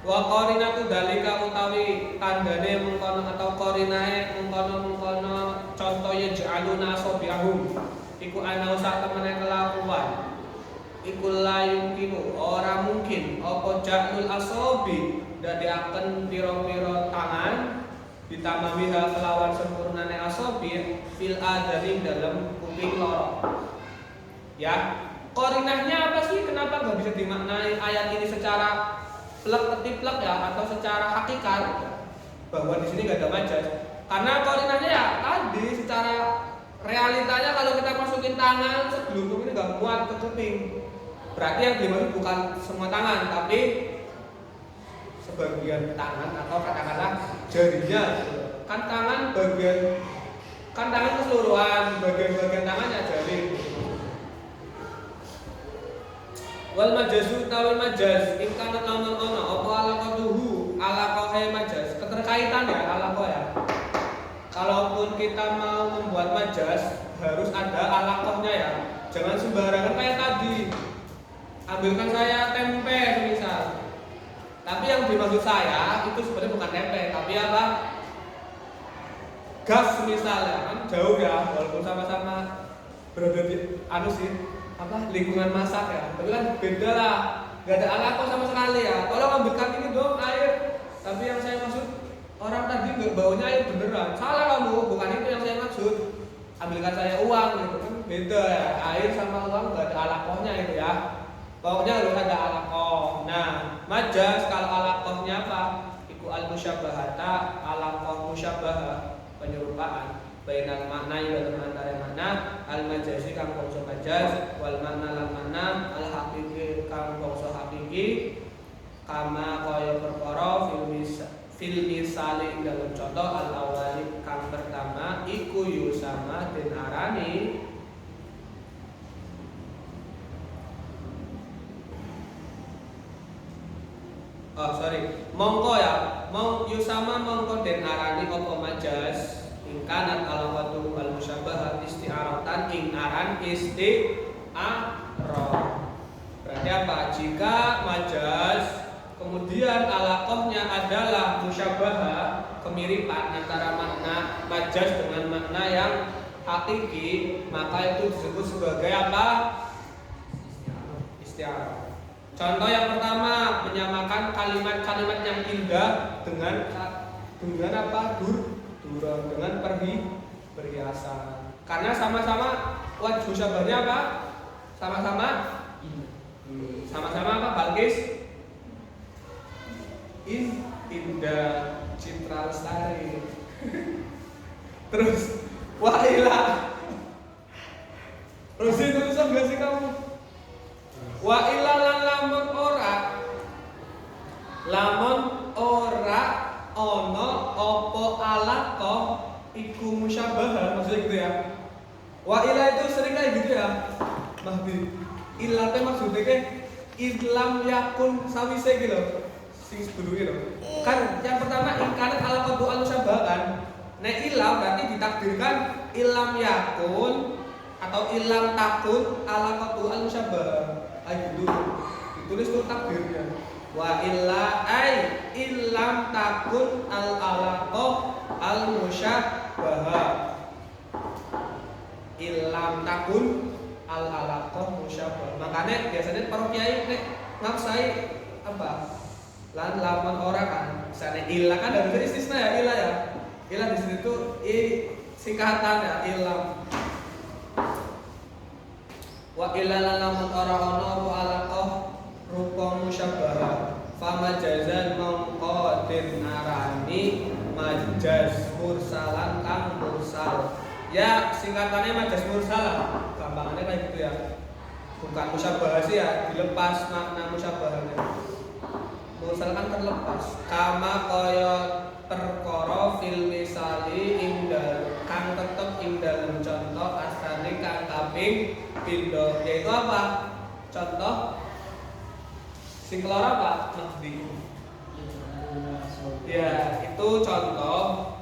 Wa qarinatu dalika utawi tandane mengkono atau qarinae mengkono contoh yaj'aluna asabi'ahum iku ana sak temene kelakuan iku la yumkinu ora mungkin apa ja'lul asabi dadiaken pira-pira tangan ditamamiha kelawan sempurnane asabi fil adari dalam kuping loro. Ya, qarinahnya apa sih? Kenapa nggak bisa dimaknai ayat ini secara plek ya, atau secara hakikat bahwa di sini nggak ada majas? Karena qarinahnya ya tadi secara realitanya kalau kita masukin tangan sebelum ini nggak muat ke kuping. Berarti yang dimaksud bukan semua tangan, tapi sebagian tangan atau katakanlah jarinya. Kan tangan bagian, kan tangan keseluruhan, bagian-bagian tangannya jari. Wal majazu tawil majaz ingkana lamun ono apa alaqatuhu alaqahe majaz, keterkaitan ya alaqah ya. Kalaupun kita mau membuat majaz harus ada alaqahnya ya. Jangan sembarangan kayak tadi. Ambilkan saya tempe misal. Tapi yang dimaksud saya itu sebenarnya bukan tempe, tapi apa? Gas misalnya, kan jauh ya, walaupun sama-sama berada di lingkungan masak ya, tapi kan beda lah, nggak ada alaqah sama sekali ya. Tolong ambilkan ini dong air, tapi yang saya maksud orang tadi nggak baunya air beneran, salah kamu, bukan itu yang saya maksud. Ambilkan saya uang gitu kan, beda ya, air sama uang nggak ada alaqahnya itu ya. Pokoknya harus ada alaqah. Nah, majas kalau alaqahnya apa? Iku al musyabbahata, alaqah musyabbah, penyerupaan. Bainal makna dalam antara makna al majazi kang bangsa majaz wal makna lan makna al haqiqi kang bangsa haqiqi kama kaya perkara fil misali dalam contoh al awali kang pertama iku yusama den arani mongko ya yusama mongko den arani apa majas ingkanat alaqatu al musyabbahat isti'aratan ing aran isti'arah. Berarti apa? Jika majas kemudian alaqahnya adalah musyabbaha, kemiripan antara makna majas dengan makna yang hakiki, maka itu disebut sebagai apa? Isti'arah. Contoh yang pertama, menyamakan kalimat-kalimat yang indah dengan apa? Durang, dengan perhiasan. Karena sama-sama wajh syabahnya apa? Sama-sama apa Balkis? Indah Citra Lestari. Terus wailah. Terus itu tulisan gak sih kamu? Wailah lan lamun ora ono opo alaqah iku musyabbaha, maksudnya gitu ya. Wailah itu sering kayak gitu ya. Mahdi. Ilah teh maksudnya kayak idlam yakun sawise gitu. Sing sebelumnya loh. Kan yang pertama ingkar alaqah al musyabbaha kan. Nek ilah berarti ditakdirkan ilam yakun atau ilam takun alaqah al musyabbaha. Ayo dulu ditulis tuh takdirnya. Wa illa ay illam takun al alaqah al musyabbaha. Illam takun al alaqah musyabbaha. Makanya biasanya para kiai nek ngaksai apa? Lan lamun orang kan, misalnya ilah kan dari istisna ya, ilah ya. Ilah di sini tuh singkatan ya, ilam. Wa illa lamun ora ana apa alaqah rupa musyabbaha fama jazan mongko den arani majaz mursalan kang mursal. Ya singkatannya majaz mursal, gampangannya kayak gitu ya. Bukan musyabbaha sih ya, dilepas makna musyabbahannya. Mursal kan terlepas. Kama kaya perkara fil misali indal kang tetep ing dalem contoh asane kang kaping pindho, yaitu apa? Contoh sing keloro apa? Mahdi. Ya, itu contoh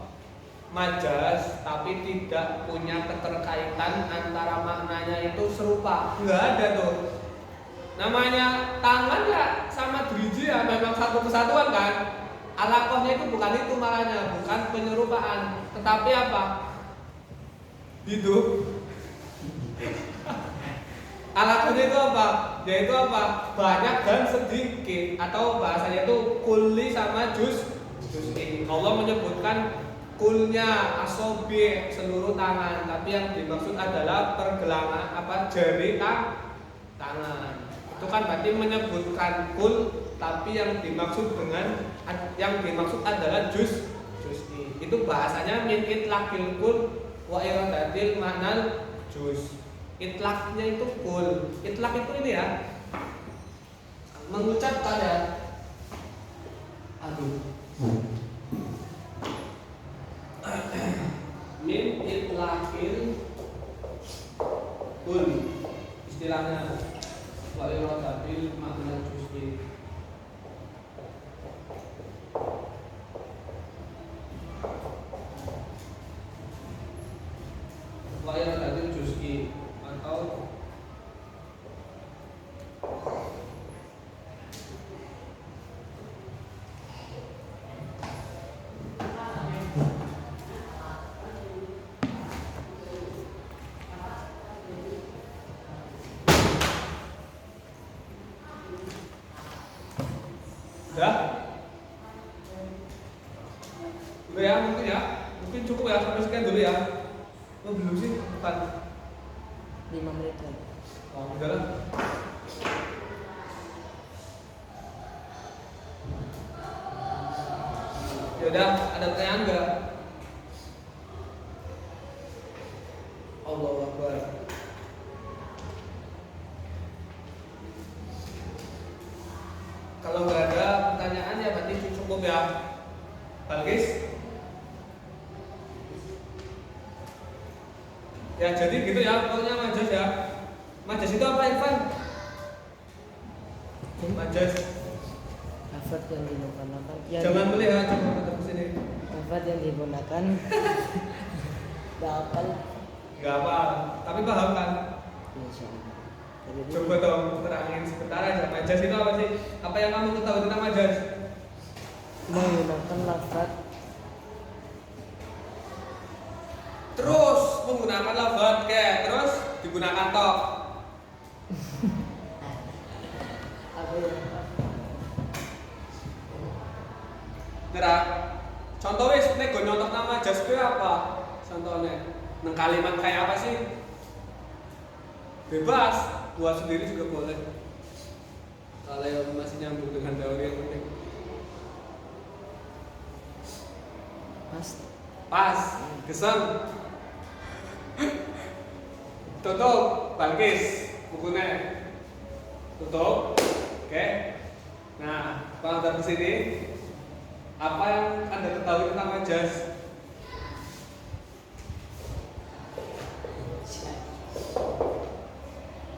majas tapi tidak punya keterkaitan antara maknanya itu serupa. Enggak ada tuh. Namanya tangan ya sama driji ya memang satu kesatuan kan. Alaqahnya itu bukan itu makanya, bukan penyerupaan, tetapi apa? Hidup. Alaqahnya itu apa? Yaitu apa? Banyak dan sedikit, atau bahasanya itu kulli sama juz'i. Allah menyebutkan kulnya asobi seluruh tangan, tapi yang dimaksud adalah pergelangan apa jari tangan. Itu kan berarti menyebutkan kul, tapi yang dimaksud adalah juz'i. Itu bahasanya min itlaqil kul wa iradatil ma'nal juz. Itlaqnya itu kul. Itlaq itu ini ya, mengucapkan ya. Min itlaqil kul istilahnya wa iradatil ma'nal juz'i. Wa iradatil juz'i atau mungkin cukup ya, sampai sekian dulu ya. Belum sih, bukan 5 menit lagi. Oh, udah lah. Ya udah, ada pertanyaan enggak? Allahu Akbar. Kalau nggak ada pertanyaan ya berarti cukup ya. Ya jadi gitu ya, pokoknya majas ya. Majas itu apa Irfan? Majas. Lafaz yang digunakan. Yang Jangan melihat, coba tetap ke sini. Lafaz yang digunakan. Gak apal. Gak apa, tapi paham kan? Insya Allah. Jadi Coba dong terangin sebentar aja. Majas itu apa sih? Apa yang kamu ketahui tentang majas? menggunakan lafaz Terus menggunakan lafaz kayak terus digunakan tok. apa ya? Ngerah. Contoh wis nek go nyontok nama majas kuwi apa? Contohnya. Nang kalimat kayak apa sih? Bebas, buat sendiri juga boleh. Kalau yang masih nyambung dengan teori yang penting. Pas, gesem. Tutup, bangkis, bukunya. Tutup, oke. Nah, kalau dari sini, apa yang Anda ketahui tentang majas?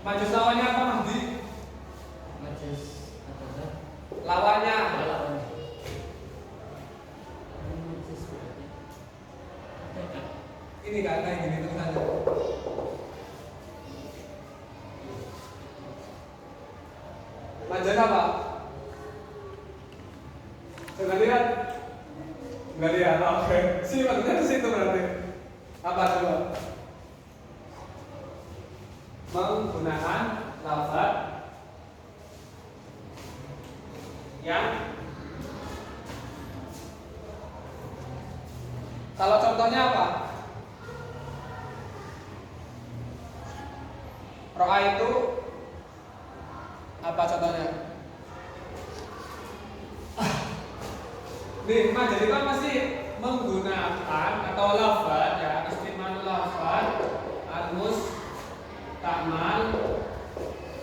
Majas lawannya apa, Mahdi? Majas apa kan? Lawannya. Lawan. Ini kan kayak gini terus aja. Majas apa? Coba lihat. Enggak lihat, oke. Si maksudnya di situ berarti. Apa coba? Menggunakan lafaz yang kalau contohnya apa? Ro'a itu apa contohnya? Nih, majas itu apa sih? Menggunakan atau lafaz ya, istimal lafaz al-mus ta'mal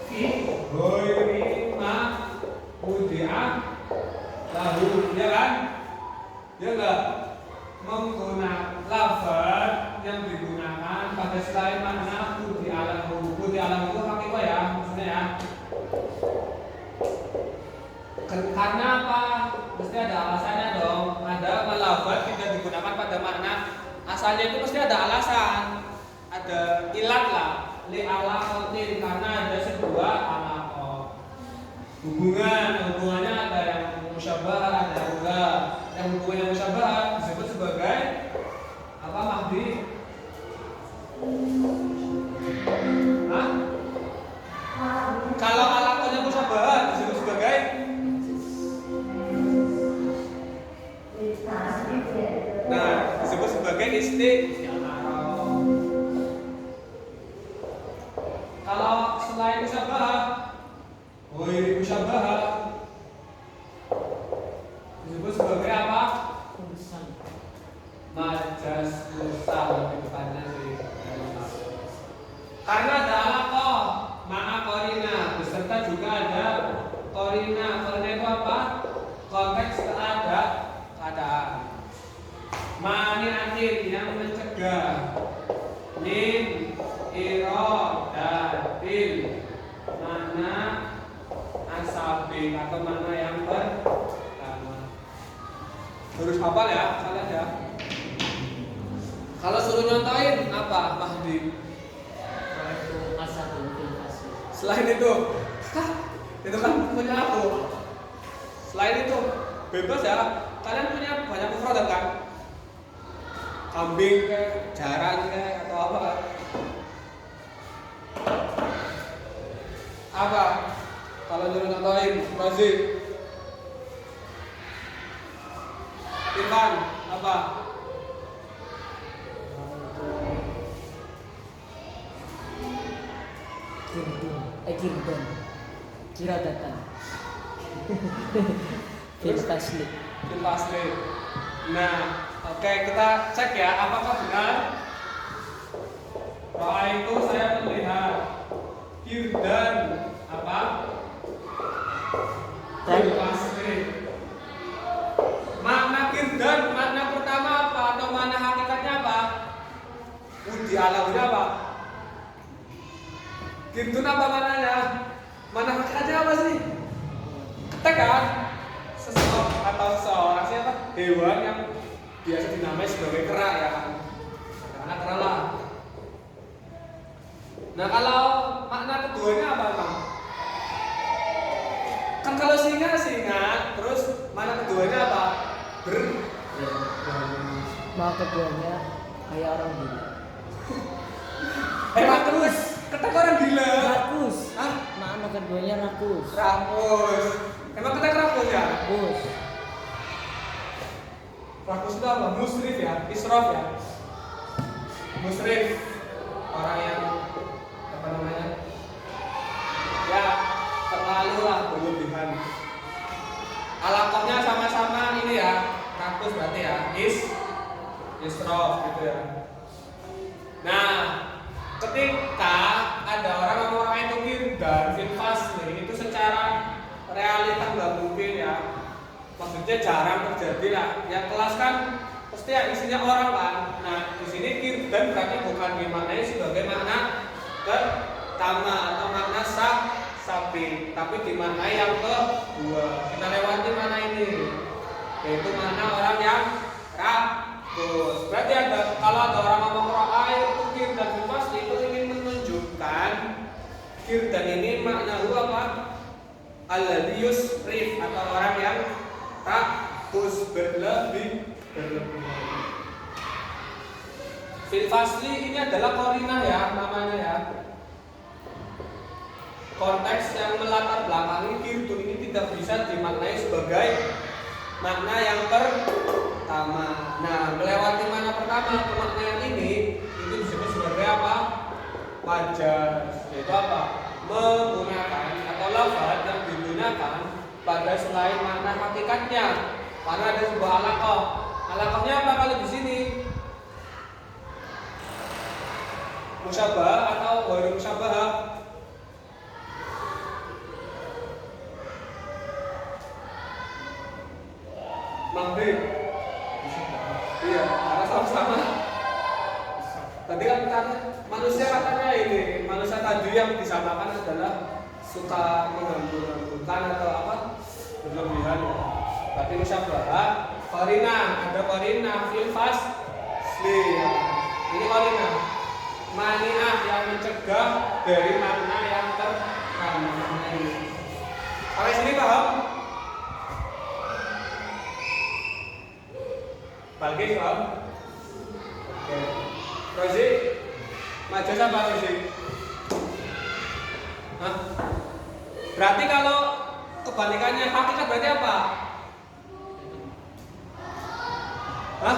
fi ghairi ma wudi'a lahu, ya kan? Ya enggak? Menggunakan lafaz yang digunakan pada selain makna wudi'a lahu. Wudi'a lahu itu hakikah ya, maksudnya ya. Karena apa? Mesti ada alasannya dong. Ada lafaz tidak digunakan pada makna asalnya itu mesti ada alasan, ada ilat lah. Li alaqatin, karena ada sebuah alaqah. Hubungannya ada yang musyabah, ada yang enggak. Yang hubungan yang musyabah disebut sebagai apa, Mahdi? Hah? Kalau alaqahnya musyabah disebut sebagai disebut sebagai isti'arah. Kalau selain musyabah, musyabah disebut sebagai apa? Majas mursal, lebih tepatnya sih. Karena ada alaqah, ma'a qarina, beserta juga ada qarina. Qarina itu apa? Konteks keadaan. Mani'atin, yang mencegah. Min iradatil, mana asabi atau mana yang pertama. Harus hafal ya, kalian ya. Kalau suruh nyontoin apa, Mahdi? Selain itu, itu kan punya aku. Selain itu, bebas ya. Kalian punya banyak mufradat kan? Kambing ke, jaran ke, atau apa kan? Apa? Kalau nyuruh nyontoin, Rozi, Irfan, apa? Kirdon, kiradatan. Fil tasli. Fil fasli. Nah, oke, kita cek ya, apakah benar? Ro'a itu saya melihat kirdan apa? Fil fasli. Makna kirdan, makna pertama apa? Atau makna hakikatnya apa? di alamnya apa? Kirdun apa mananya? Mana hakikatnya apa sih? Ketek kan? Seseorang siapa? Hewan yang biasa dinamai sebagai kera ya kan? Karena kera lah. Nah kalau makna keduanya apa Bang? Kan kalau singa, terus mana keduanya apa? Maka keduanya kayak orang gila. Terus ketek orang gila. Rakus. Hah? Makna keduanya rakus. Rakus. Emang ketek rakus ya? Rakus. Rakus itu apa? Musrif ya? Israf ya? Musrif. Orang yang apa namanya? Ya terlalu lah berlebihan. Alaqabnya sama-sama ini ya. Rakus berarti ya. Israf gitu ya. Nah, ketika ada orang itu kirdan fil fasli itu secara realita nggak mungkin ya. Maksudnya jarang terjadi lah. Yang kelas kan pasti ya isinya orang kan. Nah, di sini kirdan berarti bukan dimaknai sebagai makna pertama atau makna sapi, tapi dimaknai yang kedua. Kita lewati mana ini? Yaitu mana orang yang rakus. Berarti kalau ada orang ngomong air itu kirdan fil fasli itu ingin menunjukkan kirdan ini makna apa? Alladhi yusrif atau orang yang rakus berlebih. Fil fasli ini adalah qarinah ya namanya ya. Konteks yang melatar belakangi kirdun ini tidak bisa dimaknai sebagai makna yang pertama. Nah, melewati makna pertama pemaknaan ini itu disebut sebagai apa? Majaz. Yaitu apa? Menggunakan atau lafaz yang digunakan pada selain makna hakikatnya. Karena ada sebuah alaqah. Alaqahnya apa kalau di sini? Musyabah atau ghairu musyabah? Maghrib. Iya, karena sama-sama. Tadi kan katanya manusia manusia tadi yang disamakan adalah suka mengganggu-ganggukan atau apa berlebihan ya. Tapi musyabah, qarinah, ada qarinah fil fasli. Ini qarinah mani'ah yang mencegah dari makna yang pertama. Sampai sini paham? Bagi paham? Oke. Rozi, majaz apa Rozi? Hah? Berarti kalau kebalikannya hakikat berarti apa? Hah?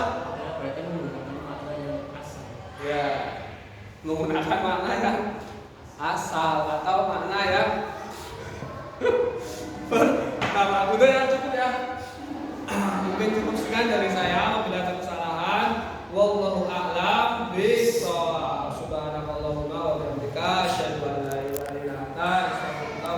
Berarti menggunakan makna yang asal. Ya, menggunakan makna yang asal atau makna yang pertama. Udah ya, cukup ya. Mungkin cukup sekian dari saya.